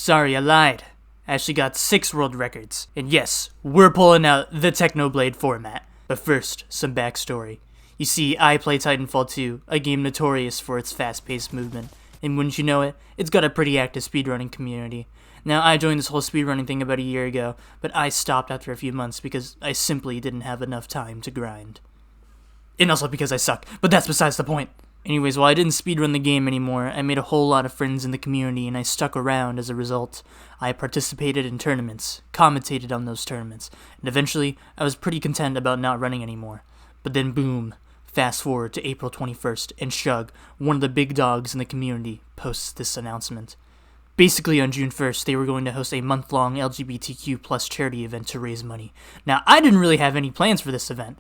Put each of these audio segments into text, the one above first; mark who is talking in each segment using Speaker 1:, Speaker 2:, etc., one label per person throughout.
Speaker 1: Sorry, I lied. I actually got 6 world records. And yes, we're pulling out the Technoblade format. But first, some backstory. You see, I play Titanfall 2, a game notorious for its fast-paced movement. And wouldn't you know it, it's got a pretty active speedrunning community. Now, I joined this whole speedrunning thing about a year ago, but I stopped after a few months because I simply didn't have enough time to grind. And also because I suck, but that's besides the point. Anyways, while I didn't speedrun the game anymore, I made a whole lot of friends in the community and I stuck around as a result. I participated in tournaments, commentated on those tournaments, and eventually I was pretty content about not running anymore. But then boom, fast forward to April 21st, and Shug, one of the big dogs in the community, posts this announcement. Basically on June 1st, they were going to host a month-long LGBTQ plus charity event to raise money. Now, I didn't really have any plans for this event.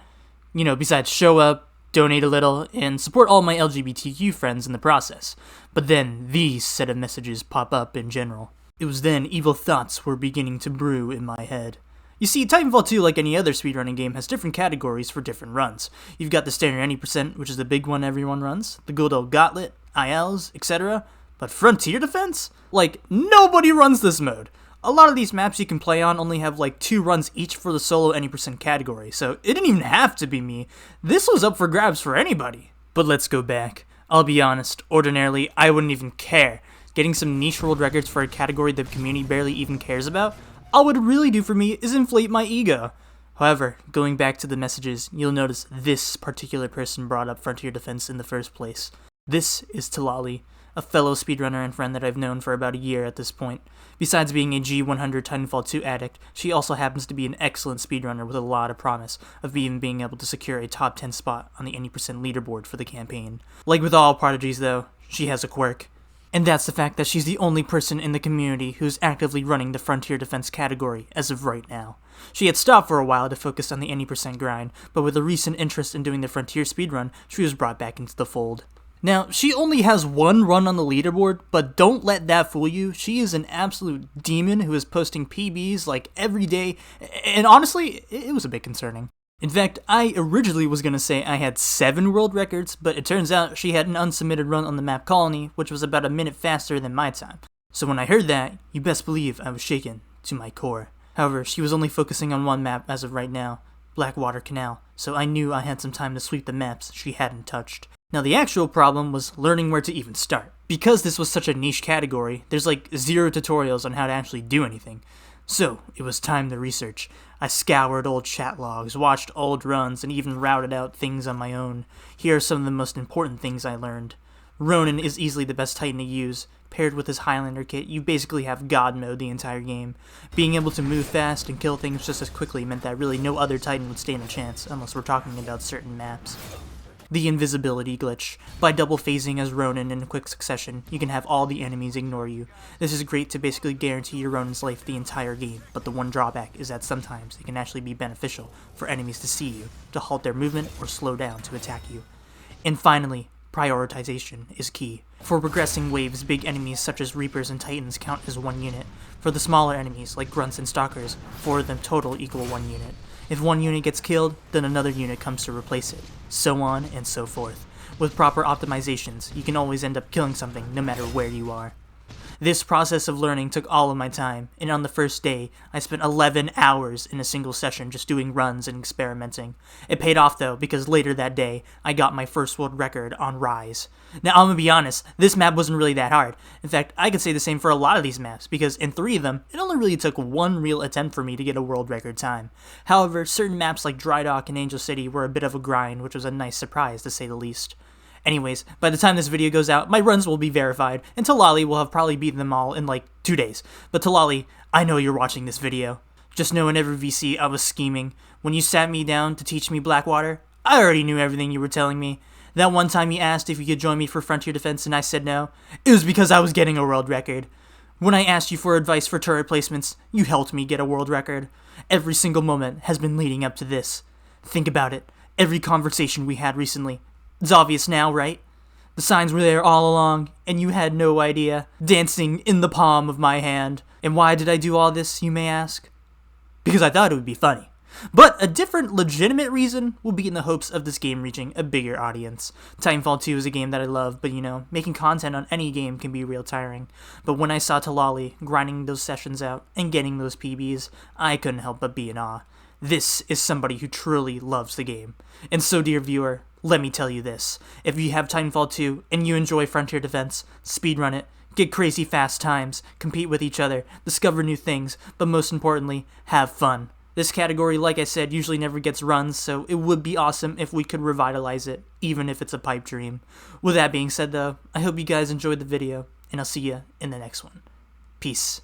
Speaker 1: You know, besides show up, donate a little, and support all my LGBTQ friends in the process. But then these set of messages pop up in general. It was then evil thoughts were beginning to brew in my head. You see, Titanfall 2, like any other speedrunning game, has different categories for different runs. You've got the standard any percent, which is the big one everyone runs, the good old gauntlet, ILs, etc. But Frontier Defense? Like, nobody runs this mode. A lot of these maps you can play on only have like 2 runs each for the solo any percent category, so it didn't even have to be me. This was up for grabs for anybody. But let's go back. I'll be honest, ordinarily, I wouldn't even care. Getting some niche world records for a category the community barely even cares about, all it would really do for me is inflate my ego. However, going back to the messages, you'll notice this particular person brought up Frontier Defense in the first place. This is Talali, a fellow speedrunner and friend that I've known for about a year at this point. Besides being a G100 Titanfall 2 addict, she also happens to be an excellent speedrunner with a lot of promise of even being able to secure a top 10 spot on the any percent leaderboard for the campaign. Like with all prodigies though, she has a quirk. And that's the fact that she's the only person in the community who's actively running the Frontier Defense category as of right now. She had stopped for a while to focus on the any percent grind, but with a recent interest in doing the Frontier speedrun, she was brought back into the fold. Now, she only has 1 run on the leaderboard, but don't let that fool you. She is an absolute demon who is posting PBs like every day, and honestly, it was a bit concerning. In fact, I originally was going to say I had 7 world records, but it turns out she had an unsubmitted run on the map Colony, which was about a minute faster than my time. So when I heard that, you best believe I was shaken to my core. However, she was only focusing on 1 map as of right now, Blackwater Canal, so I knew I had some time to sweep the maps she hadn't touched. Now the actual problem was learning where to even start. Because this was such a niche category, there's like 0 tutorials on how to actually do anything. So, it was time to research. I scoured old chat logs, watched old runs, and even routed out things on my own. Here are some of the most important things I learned. Ronin is easily the best Titan to use. Paired with his Highlander kit, you basically have God mode the entire game. Being able to move fast and kill things just as quickly meant that really no other Titan would stand a chance, unless we're talking about certain maps. The invisibility glitch. By double phasing as Ronin in quick succession, you can have all the enemies ignore you. This is great to basically guarantee your Ronin's life the entire game, but the one drawback is that sometimes it can actually be beneficial for enemies to see you, to halt their movement or slow down to attack you. And finally, prioritization is key. For progressing waves, big enemies such as Reapers and Titans count as 1 unit. For the smaller enemies, like Grunts and Stalkers, 4 of them total equal 1 unit. If 1 unit gets killed, then another unit comes to replace it. So on and so forth. With proper optimizations, you can always end up killing something no matter where you are. This process of learning took all of my time, and on the first day, I spent 11 hours in a single session just doing runs and experimenting. It paid off though, because later that day, I got my first world record on Rise. Now I'm gonna be honest, this map wasn't really that hard. In fact, I could say the same for a lot of these maps, because in 3 of them, it only really took 1 real attempt for me to get a world record time. However, certain maps like Dry Dock and Angel City were a bit of a grind, which was a nice surprise to say the least. Anyways, by the time this video goes out, my runs will be verified, and Talali will have probably beaten them all in like 2 days. But Talali, I know you're watching this video. Just know in every VC I was scheming. When you sat me down to teach me Blackwater, I already knew everything you were telling me. That one time you asked if you could join me for Frontier Defense and I said no, it was because I was getting a world record. When I asked you for advice for turret placements, you helped me get a world record. Every single moment has been leading up to this. Think about it. Every conversation we had recently. It's obvious now, right? The signs were there all along, and you had no idea. Dancing in the palm of my hand. And why did I do all this, you may ask? Because I thought it would be funny. But a different legitimate reason will be in the hopes of this game reaching a bigger audience. Titanfall 2 is a game that I love, but making content on any game can be real tiring. But when I saw Talali grinding those sessions out and getting those PBs, I couldn't help but be in awe. This is somebody who truly loves the game. And so, dear viewer, let me tell you this. If you have Titanfall 2 and you enjoy Frontier Defense, speedrun it, get crazy fast times, compete with each other, discover new things, but most importantly, have fun. This category, like I said, usually never gets runs, so it would be awesome if we could revitalize it, even if it's a pipe dream. With that being said though, I hope you guys enjoyed the video, and I'll see you in the next one. Peace.